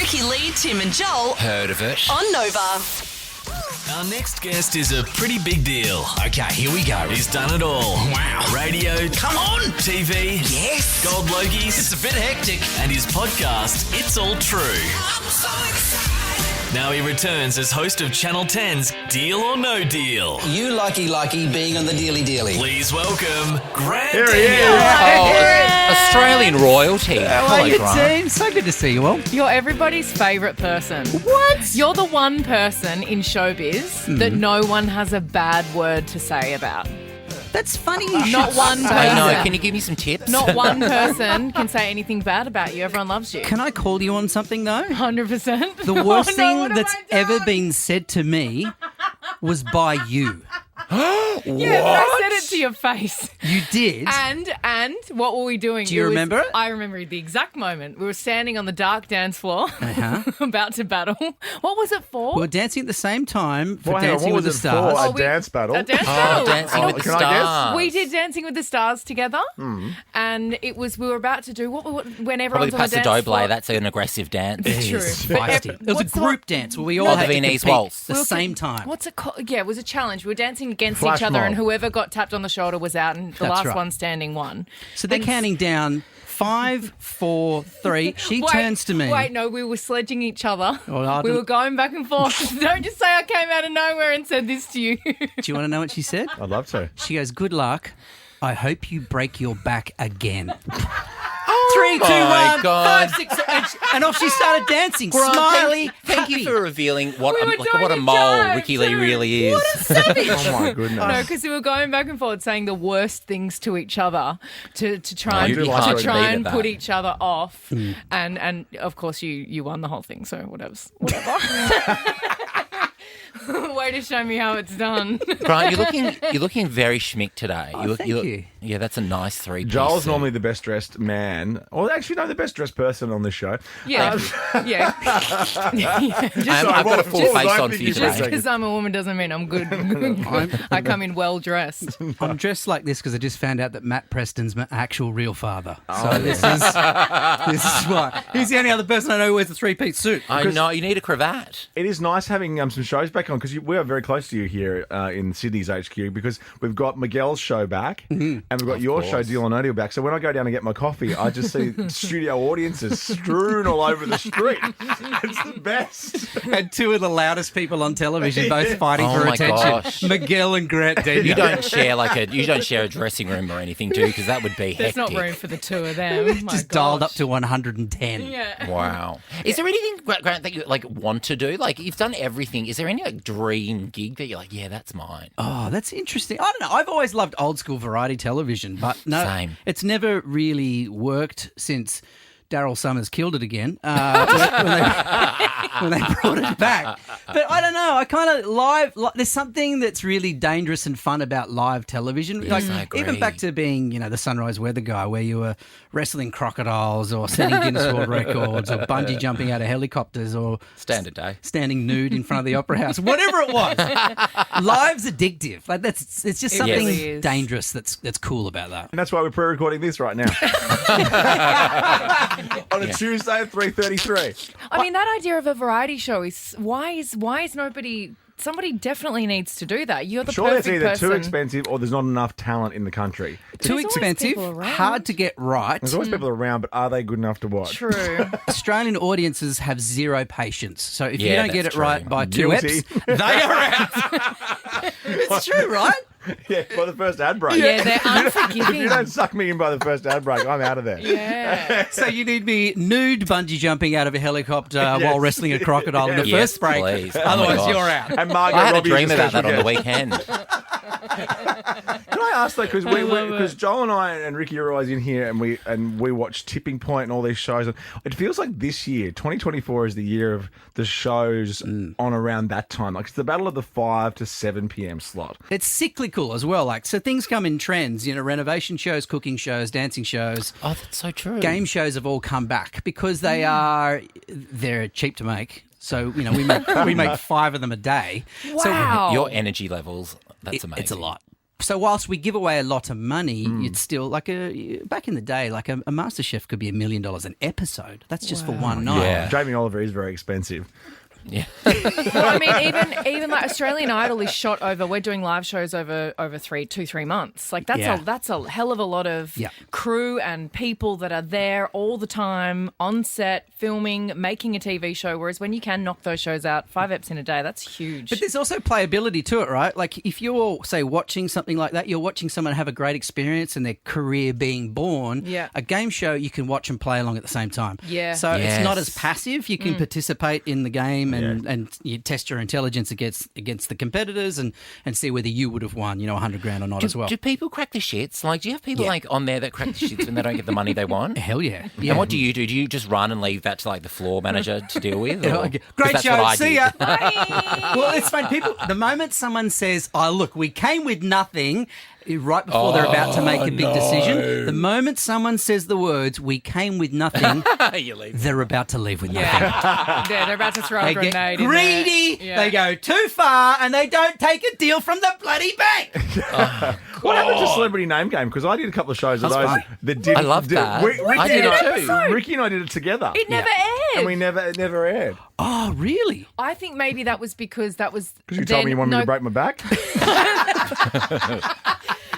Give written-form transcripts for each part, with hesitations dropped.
Ricki-Lee, Tim and Joel. Heard of it? On Nova. Our next guest is a pretty big deal. Okay, here we go. He's done it all. Wow. Radio. Come on. TV. Yes. Gold Logies. It's a bit hectic. And his podcast, It's All True. I'm so excited. Now he returns as host of Channel 10's Deal or No Deal. You lucky being on the dealy. Please welcome Grant. Here he is. Oh, Australian royalty. How are you, Grant. team? So good to see you all. You're everybody's favourite person. What? You're the one person in showbiz that no one has a bad word to say about. That's funny. Not one person. I know. Can you give me some tips? Not one person can say anything bad about you. Everyone loves you. Can I call you on something, though? 100%. The worst what thing have that's I done? ever been said to me was by you. Yeah, but I said it to your face. You did? And what were we doing? Do you remember it? I remember the exact moment. We were standing on the dark dance floor, about to battle. What was it for? We were dancing at the same time for Well, hang on, Dancing what with the was it Stars. for? Oh, A dance battle? A dance battle. Dancing with the Can I guess? Stars. We did Dancing with the Stars together, and we were about to do when Probably everyone's on Paso the dance Doble. floor. That's an aggressive dance. It True. is But feisty. It was a what's the group one- dance where we all Oh, the had to Viennese compete waltz. at the same time. What's it called? Yeah, it was a challenge. We were dancing against Flash each other, and mob. whoever got tapped on the shoulder was out, and the That's last right. one standing won. So they're And- counting down 5, 4, 3. She Wait, turns to me. Wait, no, we were sledging each other. Oh, I we didn't- were going back and forth. Don't just say I came out of nowhere and said this to you. Do you want to know what she said? I'd love to. She goes, "Good luck. I hope you break your back again." 3, 2, 1, my God. 5, 6, and off she started dancing. Grant, Smiley, Thank you happy. for revealing what We were a, like, doing what a a mole jive Ricki-Lee too. really is. Oh, my goodness. No, because we were going back and forth saying the worst things to each other to try and, do like to to try beat and at put that. each other off. And of course you won the whole thing, so whatever. Way to show me how it's done. Grant, you're looking very schmick today. Oh, thank you. Yeah, that's a nice three-piece Joel's suit. normally the best dressed man, or actually, no, the best dressed person on this show. Yeah. Yeah. I've got a full what was face I on for thinking you for a today. second? Because I'm a woman doesn't mean I'm good. I come in well dressed. I'm dressed like this because I just found out that Matt Preston's my actual real father. Oh, So this is why. He's the only other person I know who wears a 3-piece suit. I know, you need a cravat. It is nice having some shows back on because we are very close to you here in Sydney's HQ because we've got Miguel's show back and we've got your show, Deal or No Deal, back. So when I go down and get my coffee, I just see studio audiences strewn all over the street. It's the best. And 2 of the loudest people on television both fighting Oh for my attention. gosh. Miguel and Grant Daniel. You don't share a dressing room or anything, do you? Because that would be There's hectic. not room for the two of them. My just dialed up gosh. to 110. Yeah. Wow. Is there anything, Grant, that you want to do? Like, you've done everything. Is there any dream gig that you're like, yeah, that's mine? Oh, that's interesting. I don't know. I've always loved old school variety television, but no, Same. it's never really worked since Daryl Summers killed it again when they brought it back. But I don't know. I kind of there's something that's really dangerous and fun about live television. Yes, I agree. Even back to being, the Sunrise Weather Guy, where you were wrestling crocodiles or setting Guinness World Records or bungee jumping out of helicopters or Standard day. standing nude in front of the Opera House, whatever it was. Live's addictive. Like it's just It something really is. dangerous that's cool about that. And that's why we're pre-recording this right now. On a Tuesday at 3:33. I mean, that idea of a variety show is why is nobody? Somebody definitely needs to do that. You're the Surely it's perfect either person. too expensive or there's not enough talent in the country. Too There's always expensive, people around. hard to get right. There's always people around, but are they good enough to watch? True. Australian audiences have zero patience. So if you Yeah, don't get it that's right true. by 2 Guilty. eps, they are out. It's true, right? Yeah, by the first ad break. Yeah, they're If unforgiving. you don't suck me in by the first ad break, I'm out of there. Yeah. So you need me nude bungee jumping out of a helicopter while wrestling a crocodile in the Yes, first break. please. Oh my Otherwise, gosh. you're out. And Margot I had a Robbie is dream about special that on the guest. weekend. Can I ask though, because Joel and I and Ricky are always in here, and we watch Tipping Point and all these shows. And it feels like this year, 2024, is the year of the shows on around that time. Like it's the battle of the 5 to 7 p.m. slot. It's cyclical as well. Like, so things come in trends, renovation shows, cooking shows, dancing shows. Oh, that's so true. Game shows have all come back because they're cheap to make. So, we make 5 of them a day. Wow. Your energy levels, that's amazing. It's a lot. So whilst we give away a lot of money, it's still like back in the day, like a MasterChef could be $1 million an episode. That's just for one night. Yeah. Jamie Oliver is very expensive. Yeah. Well, I mean, even like Australian Idol is shot over. We're doing live shows over 3 months. Like that's a hell of a lot of crew and people that are there all the time on set, filming, making a TV show. Whereas when you can knock those shows out 5 eps in a day, that's huge. But there's also playability to it, right? Like if you're, say, watching something like that, you're watching someone have a great experience and their career being born. Yeah. A game show, you can watch and play along at the same time. Yeah. So it's not as passive. You can participate in the game and you test your intelligence against the competitors and see whether you would have won, $100,000 or not as well. Do people crack the shits? Like, do you have people like on there that crack the shits when they don't get the money they want? Hell yeah. And what do you do? Do you just run and leave that to like the floor manager to deal with? Or? 'Cause Great that's show. what I See did. ya. Well, it's fun. People, the moment someone says, "Oh, look, we came with nothing," right before they're about to make a big decision, the moment someone says the words, "We came with nothing," You leave. they're about to leave with nothing. yeah, they're about to throw a They grenade get in there. greedy. Yeah. They go too far, and they don't take a deal from the bloody bank. What happened to Celebrity Name Game? Because I did a couple of shows of those fun. that did. I loved that. Ricky, I did it too. Ricky and I did it together. It never aired. And we it never aired. Oh, really? I think maybe that was because Because you told me you wanted me to break my back.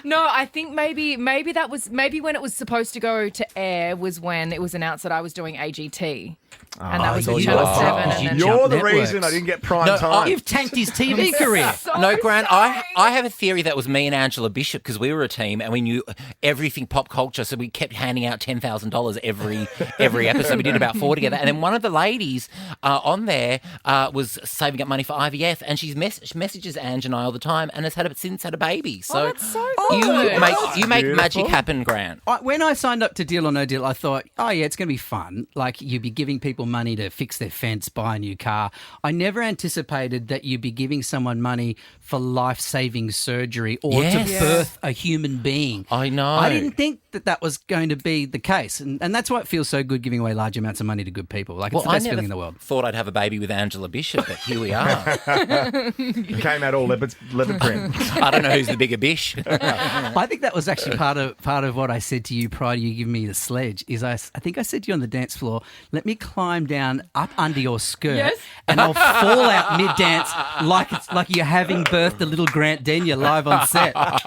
No, I think maybe that was when it was supposed to go to air was when it was announced that I was doing AGT. And that was so on you Channel are- 7. you And then You're the networks. reason I didn't get prime No, time. You've tanked his TV career. No, Grant, I have a theory that was me and Angela Bishop because we were a team and we knew everything pop culture, so we kept handing out $10,000 every episode. We did about 4 together. And then one of the ladies on there was saving up money for IVF, and she's messages Ange and I all the time and has since had a baby. So that's so you good. make Beautiful. magic happen, Grant. When I signed up to Deal or No Deal, I thought, oh, yeah, it's going to be fun. Like, you'd be giving people money to fix their fence, buy a new car. I never anticipated that you'd be giving someone money for life-saving surgery or Yes. to birth a human being. I know. I didn't think that was going to be the case. And that's why it feels so good giving away large amounts of money to good people. Like, it's the best feeling in the world. thought I'd have a baby with Angela Bishop, but here we are. It came out all leopard print. I don't know who's the bigger bish. I think that was actually part of what I said to you prior to you giving me the sledge. Is I think I said to you on the dance floor, let me climb down up under your skirt, Yes. and I'll fall out mid dance like it's like you're having birthed a little Grant Denyer live on set. I'm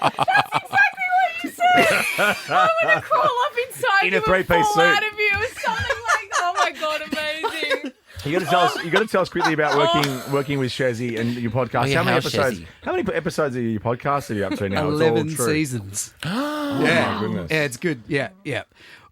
going to crawl up inside In you a three-piece and fall suit. out of you or something like, oh my God, amazing. You got to tell us quickly about working with Chezzy and your podcast. Oh, yeah, how many how's episodes? Chezzy? How many episodes of your podcast are you up to now? It's all 11 true. seasons. Oh my goodness. Yeah, it's good. Yeah.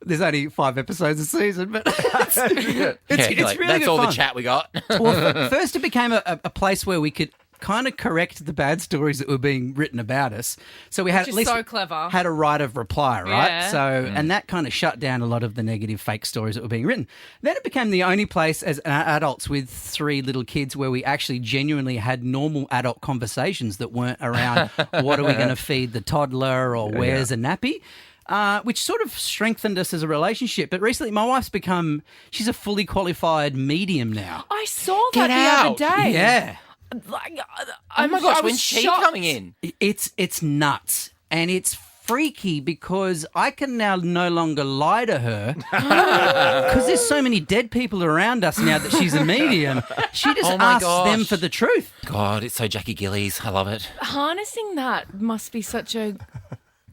There's only 5 episodes a season, but it's Yeah, really like, good that's all fun. the chat we got. Well, first it became a place where we could kind of correct the bad stories that were being written about us. So we had Which at is least so clever. had a right of reply, right? Yeah. So and that kind of shut down a lot of the negative fake stories that were being written. Then it became the only place as adults with 3 little kids where we actually genuinely had normal adult conversations that weren't around what are we going to feed the toddler or where's a nappy. Which sort of strengthened us as a relationship. But recently, my wife's she's a fully qualified medium now. I saw Get that the out. other day. Yeah. Like, Oh my gosh, I was when's she shocked. coming in? It's nuts. And it's freaky because I can now no longer lie to her because there's so many dead people around us now that she's a medium. She just Oh my asks them gosh. for the truth. God, it's so Jackie Gillies. I love it. Harnessing that must be such a...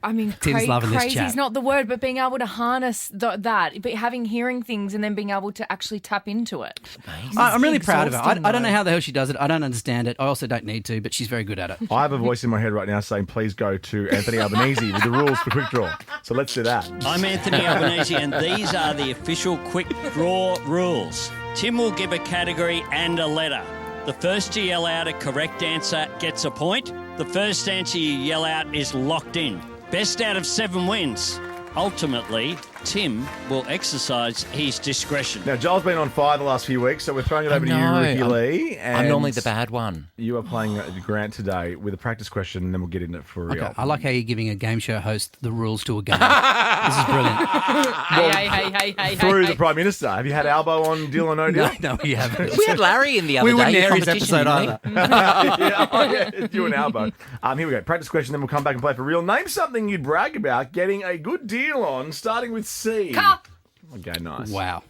I mean, Tim's loving this crazy chat. is not the word, but being able to harness that, but hearing things and then being able to actually tap into it. I'm really proud of her. exhausting, I don't know though. how the hell she does it. I don't understand it. I also don't need to, but she's very good at it. I have a voice in my head right now saying, please go to Anthony Albanese with the rules for Quick Draw. So let's do that. I'm Anthony Albanese, and these are the official Quick Draw rules. Tim will give a category and a letter. The first to yell out a correct answer gets a point. The first answer you yell out is locked in. Best out of 7 wins. Ultimately, Tim will exercise his discretion. Now, Joel's been on fire the last few weeks, so we're throwing it over to you, know. Ricki-Lee. I'm normally the bad one. You are playing Grant today with a practice question, and then we'll get into it for real. Okay, I like how you're giving a game show host the rules to a game. This is brilliant. Hey. Through the Prime Minister. Have you had Albo on Deal or No Deal? No, we haven't. We had Larry in the other We day. wouldn't air his competition, episode didn't we? either. It's you and Albo. Here we go. Practice question, then we'll come back and play for real. Name something you'd brag about getting a good deal on, starting with C. Car. Okay, nice. Wow.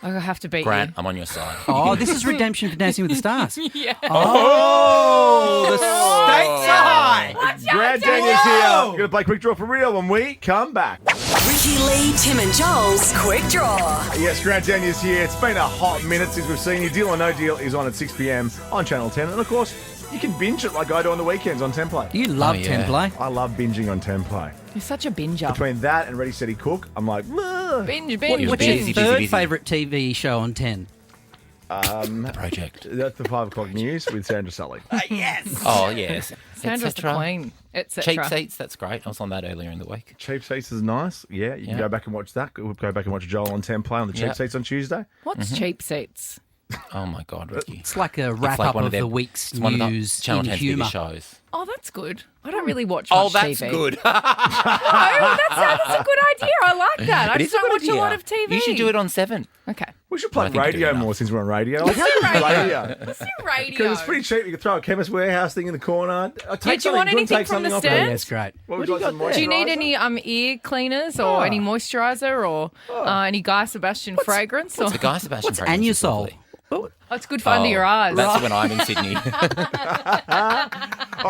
I have to beat Grant, I'm on your side. Oh, this is redemption for Dancing with the Stars. Yeah. Oh, the stakes are high. Grant Daniels here. We're going to play quick draw for real when we come back. Ricki-Lee, Tim and Joel's Quick Draw. Yes, Grant Daniels here. It's been a hot minute since we've seen you. Deal or No Deal is on at 6 p.m. on Channel 10. And of course, you can binge it like I do on the weekends on 10 Play. You love Oh, yeah. 10 play. I love binging on 10 Play. You're such a binger. Between that and Ready, Steady, Cook, I'm like, "Ugh." Binge. You're What's busy, your third busy. favourite TV show on 10? The project. That's the 5 o'clock news with Sandra Sully. Oh, yes. Sandra's the queen, etc. Cheap seats, that's great. I was on that earlier in the week. Cheap Seats is nice. Yeah, you can Yeah. go back and watch that. We'll go back and watch Joel on 10 Play on the Cheap Yeah. Seats on Tuesday. What's cheap seats? Oh, my God, Ricky. It's like a It's wrap like up one of their- the week's it's one of the news Channel in 10's humour. biggest shows. Oh, that's good. I don't really watch Oh, much that's TV. good. Oh, that's a good idea. I like that. I It just is a don't good watch a idea. lot of TV. You should do it on 7. Okay. We should I play think you do radio enough. more since we're on radio. Let's do radio. Let's do radio. Because it's pretty cheap. You can throw a Chemist Warehouse thing in the corner. do you want anything from the Oh, stand? yes, great. What would you like some Do you need moisturiser? any ear cleaners or any moisturiser or any Guy Sebastian fragrance? Or... The Guy Sebastian What's fragrance is Anusol? lovely. Oh, it's good for under your eyes. That's when I'm in Sydney. All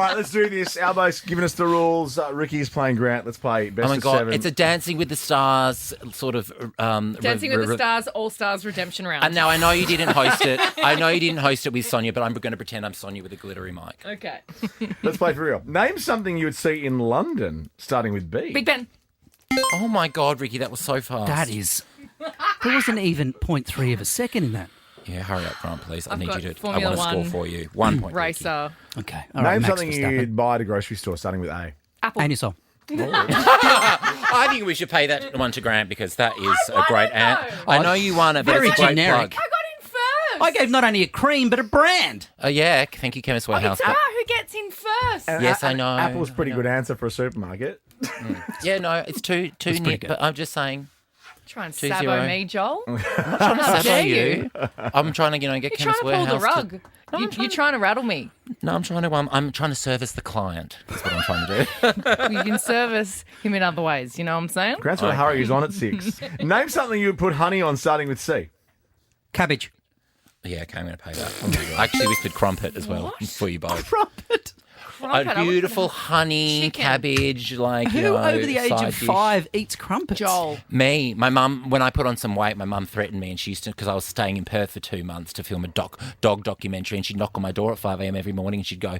right, let's do this. Albo's giving us the rules. Ricky's playing Grant. Let's play best Oh my of God, 7. it's a Dancing with the Stars sort of... Dancing with the Stars All Stars Redemption Round. And now I know you didn't host it. I know you didn't host it with Sonia, but I'm going to pretend I'm Sonia with a glittery mic. Okay. Let's play for real. Name something you would see in London, starting with B. Big Ben. Oh my God, Ricky, that was so fast. That is... There wasn't even 0.3 of a second in that. Yeah, hurry up, Grant, please. I I've need got you to... Formula I want to score One for you. 1 point. Ricky. Racer. Okay. All right, Name Max something Verstappen. you'd buy at a grocery store, starting with A. Apple. Anusol. I think we should pay that one to Grant because that is a great it, though. I know you won it, but Very it's a great generic. plug. I got in first. I gave not only a cream, but a brand. Oh, yeah. Thank you, Chemist Warehouse. It's about who gets in first. And Yes, I know. Apple's a pretty good answer for a supermarket. Yeah, no, it's too pretty near, good. but I'm just saying. Try and 2-0. sabo me, Joel. I'm not trying to sabo dare you. I'm trying to, get You're trying Chemist to pull Warehouse the rug. You're trying to rattle me. No, I'm trying to service the client. That's what I'm trying to do. You can service him in other ways. You know what I'm saying? Grant's got a hurry. He's on at 6. Name something you would put honey on, starting with C. Cabbage. Yeah, okay, I'm going to pay that. I actually whispered crumpet as well for you both. Crumpet. A beautiful honey, Chicken. cabbage, like, Who over the age side of dish. 5 eats crumpets? Joel. Me, my mum, when I put on some weight, my mum threatened me, and she used to, because I was staying in Perth for 2 months to film a dog documentary, and she'd knock on my door at 5 a.m. every morning, and she'd go,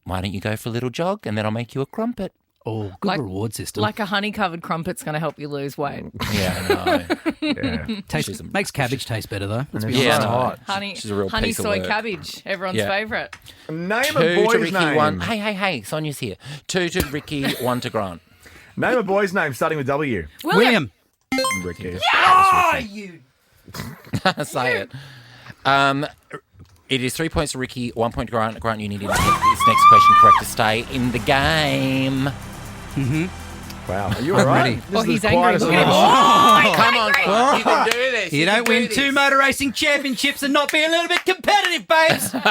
"Why don't you go for a little jog, and then I'll make you a crumpet." Oh, good reward system. Like a honey-covered crumpet's going to help you lose weight. Yeah, I know. Yeah. She's a- Makes cabbage taste better, though. Let's be Yeah, honest. I know. hot. Honey, She's a real honey piece of soy work. cabbage, everyone's Yeah. favourite. Name 2 a to boy's Ricky, name. 1. Hey, Sonia's here. 2 to Ricky, 1 to Grant. Name a boy's name, starting with W. William. Ricky. Say it. It is 3 points to Ricky, 1 point to Grant. Grant, you need to get this next question correct to stay in the game. Wow. Are you all right? ready. This Oh, is he's the angry. quietest Look at him. one. Come on, you can do this. You can don't do win this. 2 motor racing championships and not be a little bit competitive, babes. Hang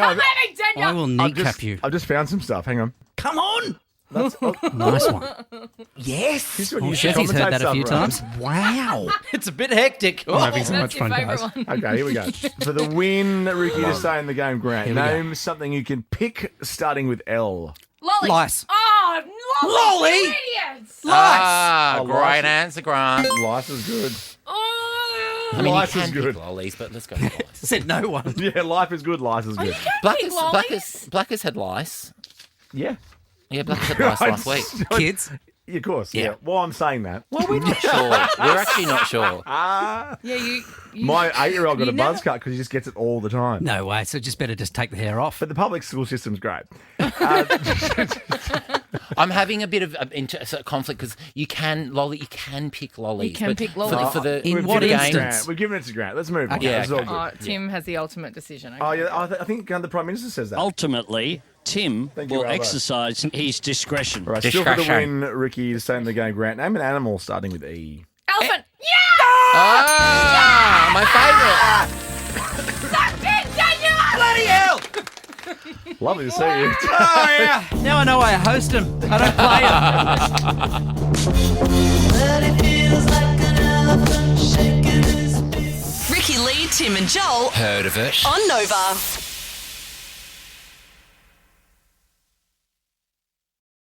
on. I will kneecap you. I've just found some stuff. Hang on. Come on. That's, oh, Nice one. this is what Oh, you should Chezzy's heard commentate that a few stuff, right? times. Wow. It's a bit hectic. I'm having so much That's your fun, favourite guys. one. Okay, here we go. For the win, Ricky, to stay in the game, Grant. Here we go. Name something you can pick starting with L. Lolly. Lice. Oh, Lolly. Lolly? You idiots. Ah, Oh, great lice. answer, Grant. Life is good. Oh. I mean, Lice you is can good. pick lollies, but let's go with lice. Said no one. Yeah, life is good. Life is good. Blackers had lice. Yeah. Yeah, Blackers had lice last week. Kids. Yeah, of course. Yeah. Yeah. Well, I'm saying that. Well, we're not sure. We're actually not sure. Yeah, you My 8-year-old got a You buzz never- cut because he just gets it all the time. No way. So just better just take the hair off. But the public school system's great. I'm having a bit of conflict because you can pick lollies. You can pick lollies. In what instance? Grant. We're giving it to Grant. Let's move on. Okay. It's all good. Tim has the ultimate decision. Okay. Oh, yeah, I think the Prime Minister says that. Ultimately, Tim Thank you, will Albo. exercise his discretion. All right, still for the Discretion. win, Ricky, to stay in the game. Grant, name an animal starting with E. Elephant. My favourite. Lovely to see you. Oh, yeah. Now I know why I host him. I don't play him. Ricki-Lee, Tim and Joel Heard of it? on Nova.